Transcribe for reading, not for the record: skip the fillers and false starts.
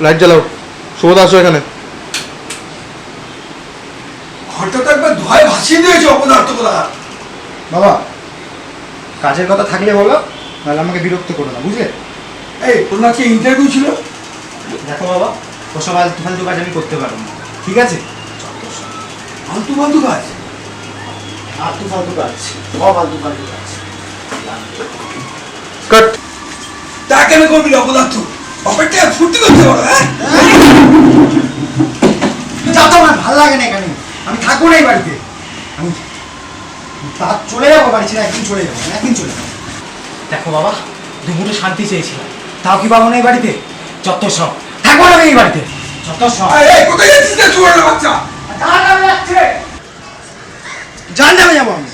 Light জ্বালাও, শুভদা আসো এখানে। ঘরটা তো একবার ধোয়ায় ভাসিয়ে দিয়েছে অপদার্থ করা। বাবা কাজের কথা থাকলে বলো, নাহলে আমাকে বিরক্ত করো না, বুঝলে? এই তোর নাকি ইন্টারভিউ ছিল? দেখো বাবা, ওসব আলতু ফালতু কাজ আমি করতে পারবো না, ঠিক আছে? ফালতু ফালতু কাজ? আলতু ফালতু কাজ, সব আলতু ফালতু কাজ। কাট। তা কেন করবি না অপদার্থ? অপেক্ষা ফুর্তি করতে পারো, হ্যাঁ? যা তো আমার ভালো লাগে না এখানে, আমি থাকবো না এই বাড়িতে। আমি তা চলে যাবো, বাড়ি ছেড়ে একদিন চলে যাবো, একদিন চলে যাবো। দেখো বাবা, দুপুরে শান্তি চেয়েছিলাম, তাও কি পাবো না এই বাড়িতে? যত সব, থাকবো না আমি এই বাড়িতে, যত সব। এই কোথায় যাচ্ছিস রে চুয়ান্ন বাচ্চা? জান নামে যাবো আমি।